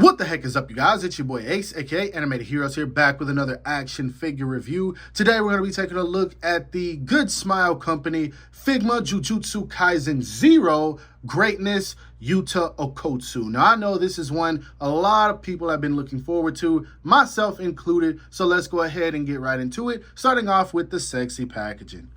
What the heck is up, you guys? It's your boy Ace, aka Animated Heroes, here back with another action figure review. Today we're going to be taking a look at the Good Smile Company Figma Jujutsu Kaisen 0 Greatness Yuta Okkotsu. Now I know this is one a lot of people have been looking forward to, myself included, so let's go ahead and get right into it, starting off with the sexy packaging.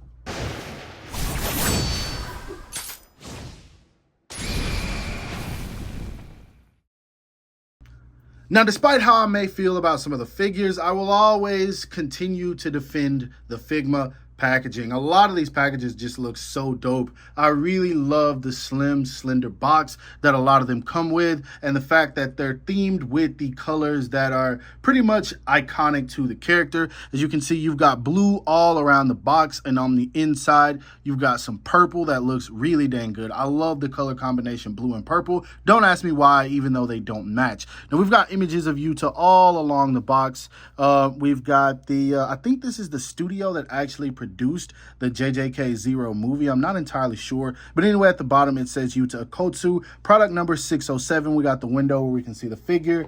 Now, despite how I may feel about some of the figures, I will always continue to defend the Figma packaging. A lot of these packages just look so dope. I really love the slim, slender box that a lot of them come with, and the fact that they're themed with the colors that are pretty much iconic to the character. As you can see, you've got blue all around the box, and on the inside, you've got some purple that looks really dang good. I love the color combination blue and purple. Don't ask me why, even though they don't match. Now, we've got images of Yuta all along the box. We've got the, I think this is the studio that actually produced the JJK 0 movie. I'm not entirely sure, but anyway, at the bottom it says Yuta Okkotsu, product number 607. We got the window where we can see the figure,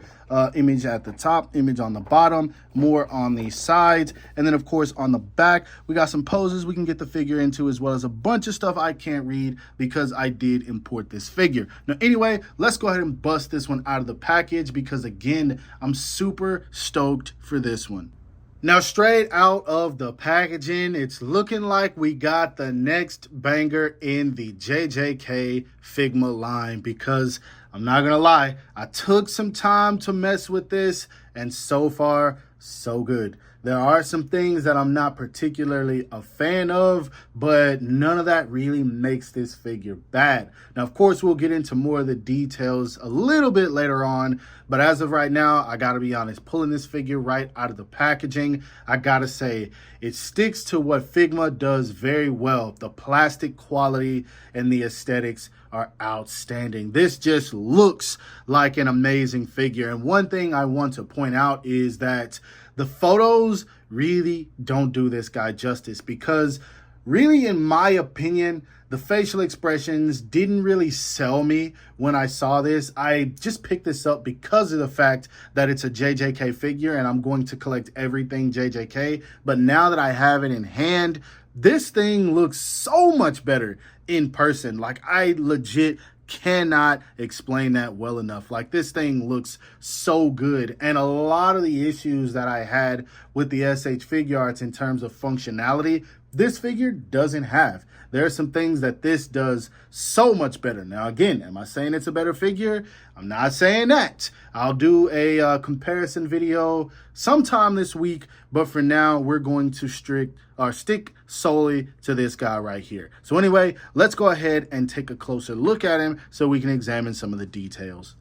image at the top, image on the bottom, more on the sides, and then of course on the back we got some poses we can get the figure into, as well as a bunch of stuff I can't read because I did import this figure. Now anyway, let's go ahead and bust this one out of the package, because again, I'm super stoked for this one. Now, straight out of the packaging, it's looking like we got the next banger in the JJK Figma line, because I'm not gonna lie, I took some time to mess with this, and so far, so good. There are some things that I'm not particularly a fan of, but none of that really makes this figure bad. Now, of course, we'll get into more of the details a little bit later on, but as of right now, I gotta be honest, pulling this figure right out of the packaging, I gotta say, it sticks to what Figma does very well. The plastic quality and the aesthetics are outstanding. This just looks like an amazing figure. And one thing I want to point out is that the photos really don't do this guy justice, because really, in my opinion, the facial expressions didn't really sell me when I saw this. I just picked this up because of the fact that it's a JJK figure and I'm going to collect everything JJK. But now that I have it in hand, this thing looks so much better in person. Like, I legit cannot explain that well enough. Like, this thing looks so good, and a lot of the issues that I had with the SH figure arts in terms of functionality, this figure doesn't have. There are some things that this does so much better. Now, again, am I saying it's a better figure? I'm not saying that. I'll do a comparison video sometime this week, but for now, we're going to stick solely to this guy right here. So anyway, let's go ahead and take a closer look at him so we can examine some of the details.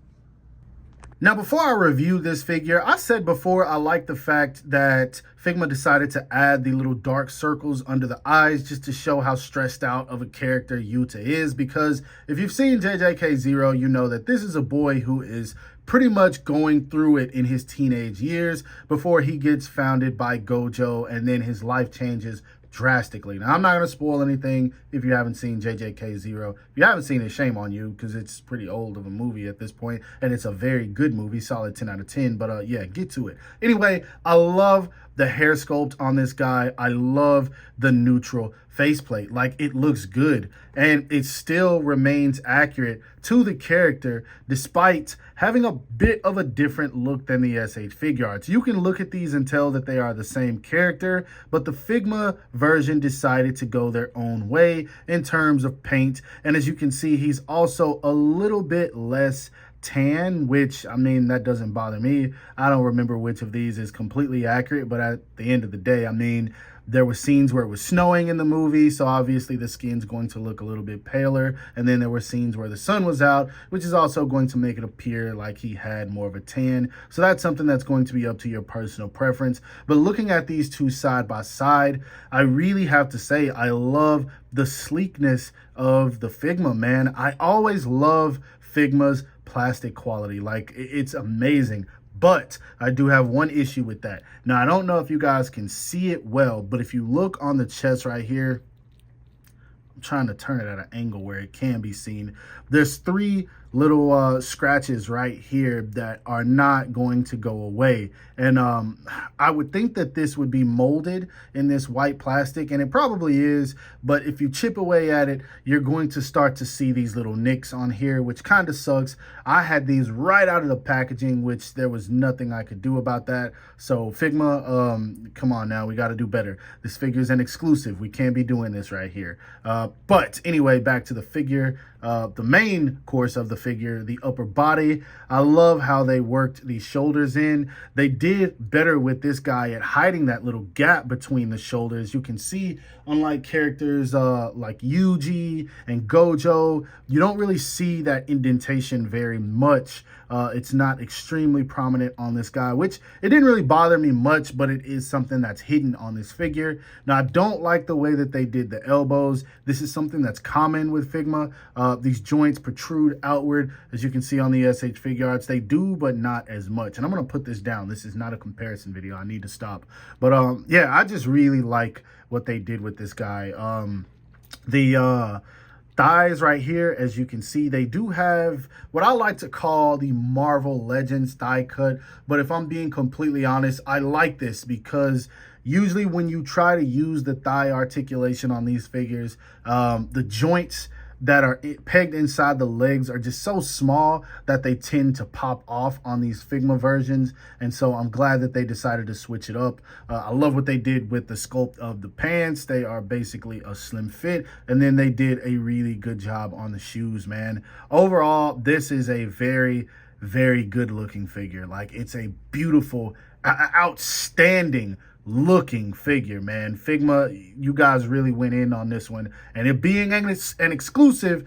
Now, before I review this figure, I said before I like the fact that Figma decided to add the little dark circles under the eyes just to show how stressed out of a character Yuta is, because if you've seen JJK 0, you know that this is a boy who is pretty much going through it in his teenage years before he gets founded by Gojo, and then his life changes drastically. Now, I'm not going to spoil anything if you haven't seen JJK 0. If you haven't seen it, shame on you, because it's pretty old of a movie at this point, and it's a very good movie, solid 10 out of 10, but yeah, get to it. Anyway, I love the hair sculpt on this guy. I love the neutral faceplate. Like, it looks good, and it still remains accurate to the character despite having a bit of a different look than the SH figure arts. You can look at these and tell that they are the same character, but the Figma version decided to go their own way in terms of paint, and as you can see, he's also a little bit less tan, which, I mean, that doesn't bother me. I don't remember which of these is completely accurate, but at the end of the day, I mean, there were scenes where it was snowing in the movie, so obviously the skin's going to look a little bit paler, and then there were scenes where the sun was out, which is also going to make it appear like he had more of a tan. So that's something that's going to be up to your personal preference. But looking at these two side by side, I really have to say I love the sleekness of the Figma, man. I always love Figma's plastic quality. Like, it's amazing. But I do have one issue with that. Now, I don't know if you guys can see it well, but if you look on the chest right here, I'm trying to turn it at an angle where it can be seen. There's 3 little scratches right here that are not going to go away. And I would think that this would be molded in this white plastic, and it probably is, but if you chip away at it, you're going to start to see these little nicks on here, which kind of sucks. I had these right out of the packaging, which there was nothing I could do about that. So Figma, come on now, we got to do better. This figure is an exclusive. We can't be doing this right here. But anyway, back to the figure. The main course of the figure, the upper body. I love how they worked these shoulders in. They did better with this guy at hiding that little gap between the shoulders. You can see, unlike characters like Yuji and Gojo, you don't really see that indentation very much. It's not extremely prominent on this guy, which it didn't really bother me much, but it is something that's hidden on this figure. Now, I don't like the way that they did the elbows. This is something that's common with Figma. These joints protrude outward, as you can see on the SH Figure Arts. They do, but not as much. And I'm going to put this down. This is not a comparison video. I need to stop. But yeah, I just really like what they did with this guy. The thighs right here, as you can see, they do have what I like to call the Marvel Legends thigh cut. But if I'm being completely honest, I like this because usually when you try to use the thigh articulation on these figures, the joints that are pegged inside the legs are just so small that they tend to pop off on these Figma versions. And so I'm glad that they decided to switch it up. I love what they did with the sculpt of the pants. They are basically a slim fit. And then they did a really good job on the shoes, man. Overall, this is a very, very good looking figure. Like, it's a beautiful, outstanding looking figure, man. Figma, you guys really went in on this one, and it being an exclusive,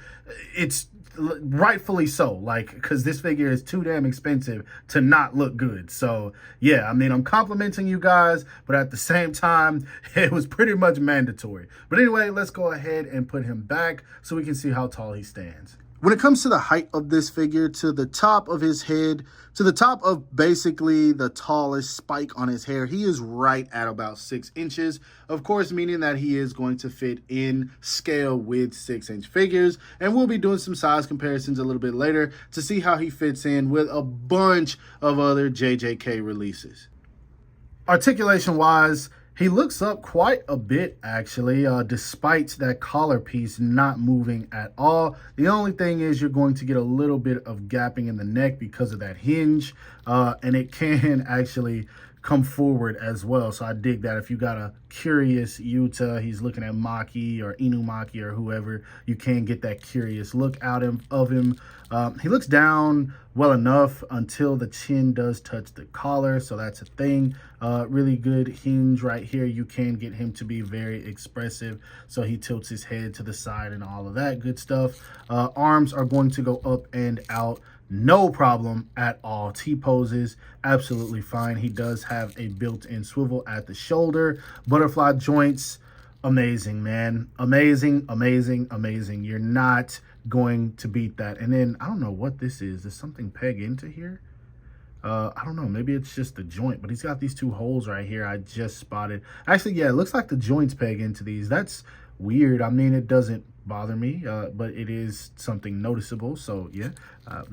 it's rightfully so, like, because this figure is too damn expensive to not look good. So yeah, I mean, I'm complimenting you guys, but at the same time, it was pretty much mandatory. But anyway, let's go ahead and put him back so we can see how tall he stands. When it comes to the height of this figure, to the top of his head, to the top of basically the tallest spike on his hair, he is right at about 6 inches. Of course, meaning that he is going to fit in scale with 6-inch figures. And we'll be doing some size comparisons a little bit later to see how he fits in with a bunch of other JJK releases. Articulation-wise, he looks up quite a bit, actually, despite that collar piece not moving at all. The only thing is you're going to get a little bit of gapping in the neck because of that hinge, and it can actually come forward as well. So I dig that. If you got a curious Yuta, he's looking at Maki or Inumaki or whoever, you can get that curious look out of him. He looks down well enough until the chin does touch the collar, so that's a thing. Really good hinge right here. You can get him to be very expressive, so he tilts his head to the side and all of that good stuff. Arms are going to go up and out, no problem at all. T-poses, absolutely fine. He does have a built-in swivel at the shoulder. Butterfly joints, amazing, man. Amazing, amazing, amazing. You're not going to beat that. And then, I don't know what this is. Does something peg into here? I don't know. Maybe it's just the joint, but he's got these 2 holes right here I just spotted. Actually, yeah, it looks like the joints peg into these. That's weird. I mean, it doesn't bother me, but it is something noticeable. So yeah,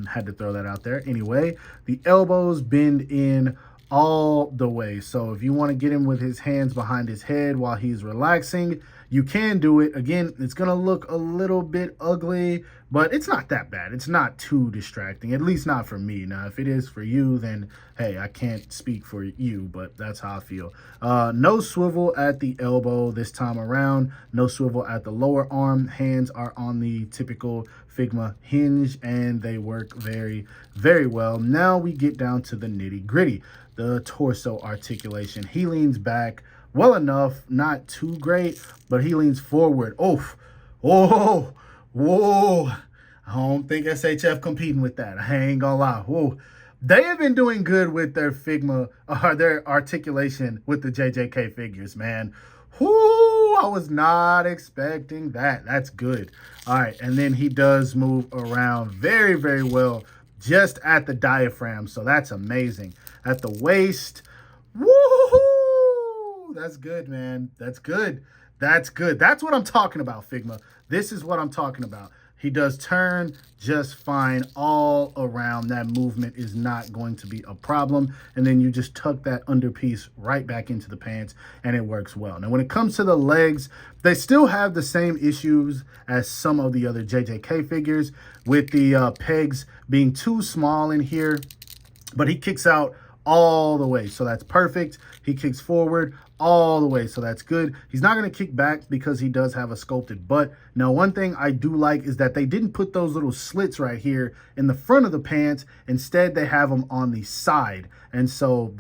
had to throw that out there. Anyway, the elbows bend in all the way. So if you want to get him with his hands behind his head while he's relaxing, you can do it. Again, it's going to look a little bit ugly, but it's not that bad. It's not too distracting, at least not for me. Now, if it is for you, then hey, I can't speak for you, but that's how I feel. No swivel at the elbow this time around. No swivel at the lower arm. Hands are on the typical Figma hinge, and they work very, very well. Now we get down to the nitty gritty, the torso articulation. He leans back well enough, not too great, but he leans forward. Oh, whoa, whoa. I don't think SHF competing with that. I ain't gonna lie. Whoa. They have been doing good with their Figma, their articulation with the JJK figures, man. Whoo, I was not expecting that. That's good. All right, and then he does move around very, very well just at the diaphragm, so that's amazing. At the waist, woohoo! That's good, man. That's good. That's good. That's what I'm talking about, Figma. This is what I'm talking about. He does turn just fine all around. That movement is not going to be a problem. And then you just tuck that underpiece right back into the pants and it works well. Now, when it comes to the legs, they still have the same issues as some of the other JJK figures with the pegs being too small in here, but he kicks out all the way. So that's perfect. He kicks forward all the way. So that's good. He's not going to kick back because he does have a sculpted butt. Now, one thing I do like is that they didn't put those little slits right here in the front of the pants. Instead, they have them on the side. And so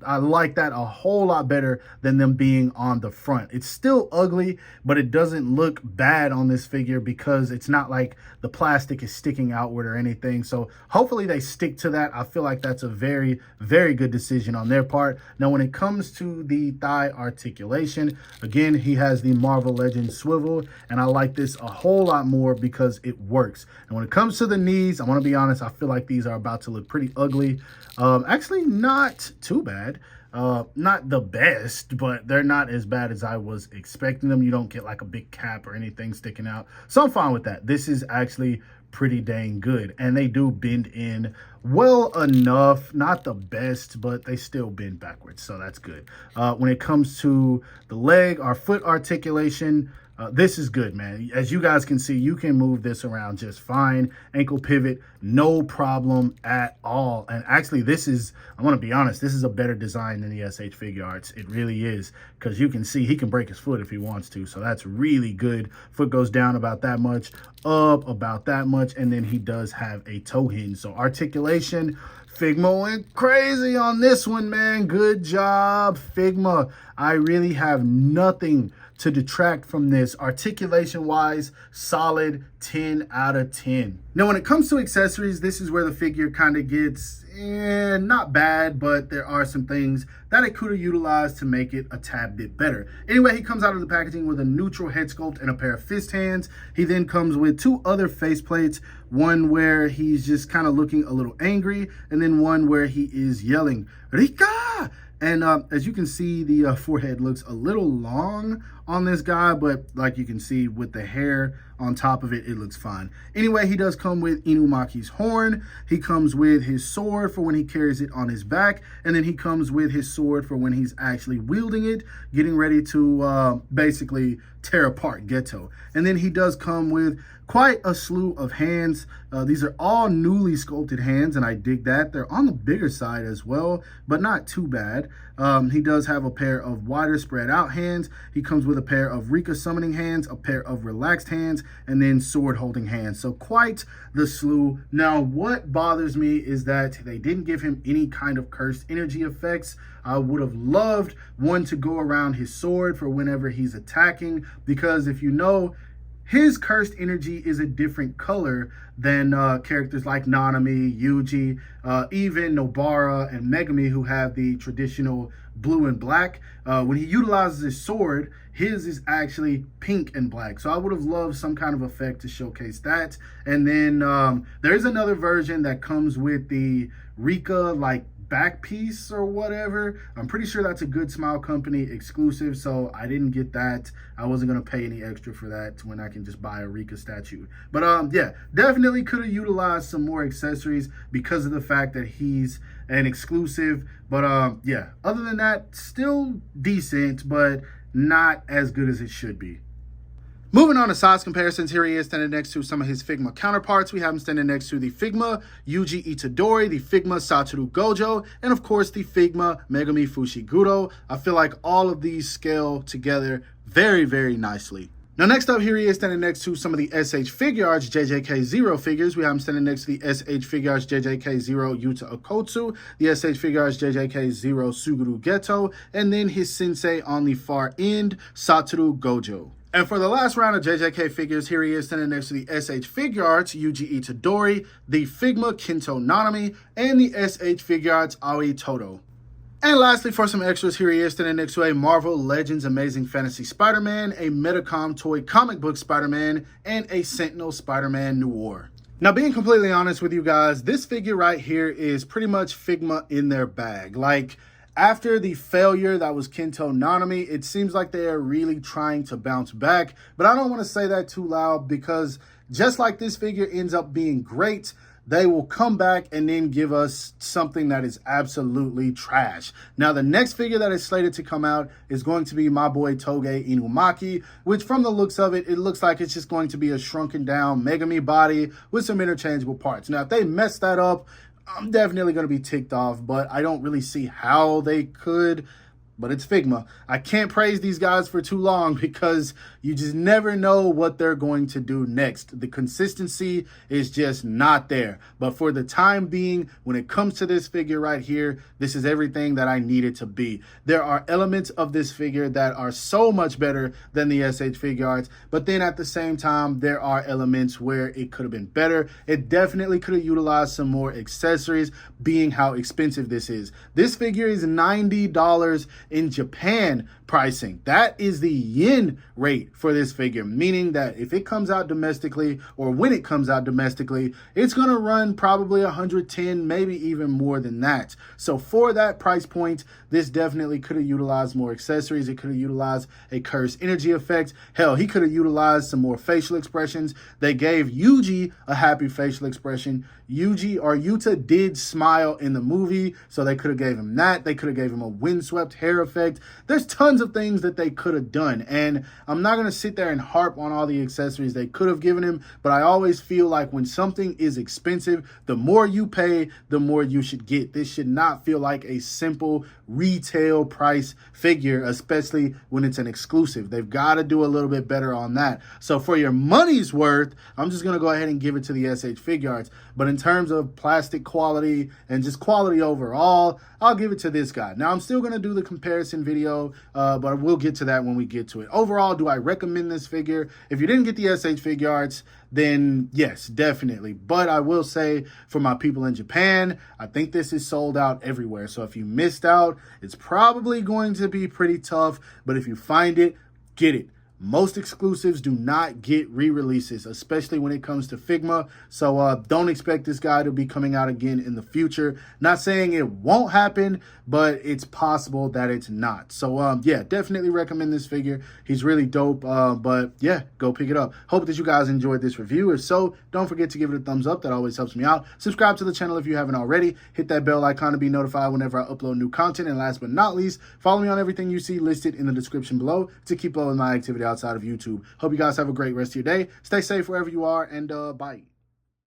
I like that a whole lot better than them being on the front. It's still ugly, but it doesn't look bad on this figure because it's not like the plastic is sticking outward or anything. So hopefully they stick to that. I feel like that's a very, very good decision on their part. Now, when it comes to the thigh articulation, again, he has the Marvel Legends swivel, and I like this a whole lot more because it works. And when it comes to the knees, I want to be honest, I feel like these are about to look pretty ugly. Actually, not too bad. Not the best, but they're not as bad as I was expecting them. You don't get like a big cap or anything sticking out. So I'm fine with that. This is actually pretty dang good. And they do bend in well enough. Not the best, but they still bend backwards. So that's good. When it comes to the leg or foot articulation, this is good, man. As you guys can see, you can move this around just fine. Ankle pivot, no problem at all. And actually, this is, I want to be honest, this is a better design than the SH Figure Arts. It really is, because you can see he can break his foot if he wants to. So that's really good. Foot goes down about that much, up about that much, and then he does have a toe hinge. So articulation, Figma went crazy on this one, man. Good job, Figma. I really have nothing to detract from this. Articulation wise, solid 10 out of 10. Now, when it comes to accessories, this is where the figure kind of gets not bad, but there are some things that it could have utilized to make it a tad bit better. Anyway, he comes out of the packaging with a neutral head sculpt and a pair of fist hands. He then comes with two other face plates, one where he's just kind of looking a little angry, and then one where he is yelling, Rika! And as you can see, the forehead looks a little long on this guy, but like you can see with the hair on top of it, it looks fine. Anyway, he does come with Inumaki's horn. He comes with his sword for when he carries it on his back. And then he comes with his sword for when he's actually wielding it, getting ready to basically tear apart Geto. And then he does come with quite a slew of hands. These are all newly sculpted hands, and I dig that. They're on the bigger side as well, but not too bad. He does have a pair of wider spread out hands. He comes with a pair of Rika summoning hands, a pair of relaxed hands, and then sword holding hands. So quite the slew. Now, what bothers me is that they didn't give him any kind of cursed energy effects. I would have loved one to go around his sword for whenever he's attacking, because if you know, his cursed energy is a different color than characters like Nanami, Yuji, even Nobara and Megami, who have the traditional blue and black. When he utilizes his sword, his is actually pink and black. So I would have loved some kind of effect to showcase that. And then there's another version that comes with the Rika like back piece or whatever. I'm pretty sure that's a Good Smile Company exclusive, so I didn't get that. I wasn't gonna pay any extra for that when I can just buy a Rika statue. But yeah, definitely could have utilized some more accessories because of the fact that he's an exclusive. But yeah, other than that, still decent, but not as good as it should be. Moving on to size comparisons, here he is standing next to some of his Figma counterparts. We have him standing next to the Figma Yuji Itadori, the Figma Satoru Gojo, and of course the Figma Megami Fushiguro. I feel like all of these scale together very, very nicely. Now, next up, here he is standing next to some of the SH Figure Arts JJK0 figures. We have him standing next to the SH Figure Arts JJK0 Yuta Okkotsu, the SH Figure Arts JJK0 Suguru Geto, and then his sensei on the far end, Satoru Gojo. And for the last round of JJK figures, here he is standing next to the SH Figure Arts Yuji Itadori, the Figma Kento Nanami, and the SH Figure Arts Aoi Todo. And lastly, for some extras, here he is standing next to a Marvel Legends Amazing Fantasy Spider-Man, a Metacom toy comic book Spider-Man, and a Sentinel Spider-Man Noir. Now, being completely honest with you guys, this figure right here is pretty much Figma in their bag. Like, after the failure that was Kento Nanami, it seems like they are really trying to bounce back. But I don't want to say that too loud because just like this figure ends up being great, they will come back and then give us something that is absolutely trash. Now, the next figure that is slated to come out is going to be my boy Toge Inumaki, which from the looks of it, it looks like it's just going to be a shrunken down Megami body with some interchangeable parts. Now, if they mess that up, I'm definitely going to be ticked off, but I don't really see how they could. But it's Figma. I can't praise these guys for too long because you just never know what they're going to do next. The consistency is just not there. But for the time being, when it comes to this figure right here, this is everything that I need it to be. There are elements of this figure that are so much better than the SH Figure Arts, but then at the same time, there are elements where it could have been better. It definitely could have utilized some more accessories, being how expensive this is. This figure is $90 in Japan pricing. That is the yen rate for this figure, meaning that if it comes out domestically, or when it comes out domestically, it's going to run probably 110, maybe even more than that. So for that price point, this definitely could have utilized more accessories. It could have utilized a curse energy effect. Hell, he could have utilized some more facial expressions. They gave Yuji a happy facial expression. Yuta did smile in the movie, so they could have gave him that. They could have gave him a windswept hair effect. There's tons of things that they could have done, and I'm not going to sit there and harp on all the accessories they could have given him, but I always feel like when something is expensive, the more you pay, the more you should get. This should not feel like a simple retail price figure, especially when it's an exclusive. They've got to do a little bit better on that. So for your money's worth, I'm just going to go ahead and give it to the SH Figure Arts. But in terms of plastic quality and just quality overall, I'll give it to this guy. Now, I'm still going to do the comparison video, but we'll get to that when we get to it. Overall, do I recommend this figure? If you didn't get the SH Figure Arts, then yes, definitely. But I will say, for my people in Japan, I think this is sold out everywhere. So if you missed out, it's probably going to be pretty tough. But if you find it, get it. Most exclusives do not get re-releases, especially when it comes to Figma. So don't expect this guy to be coming out again in the future. Not saying it won't happen, but it's possible that it's not. So yeah, definitely recommend this figure. He's really dope. But yeah, go pick it up. Hope that you guys enjoyed this review. If so, don't forget to give it a thumbs up. That always helps me out. Subscribe to the channel if you haven't already. Hit that bell icon to be notified whenever I upload new content. And last but not least, follow me on everything you see listed in the description below to keep up with my activity outside of YouTube. Hope you guys have a great rest of your day. Stay safe wherever you are, and bye.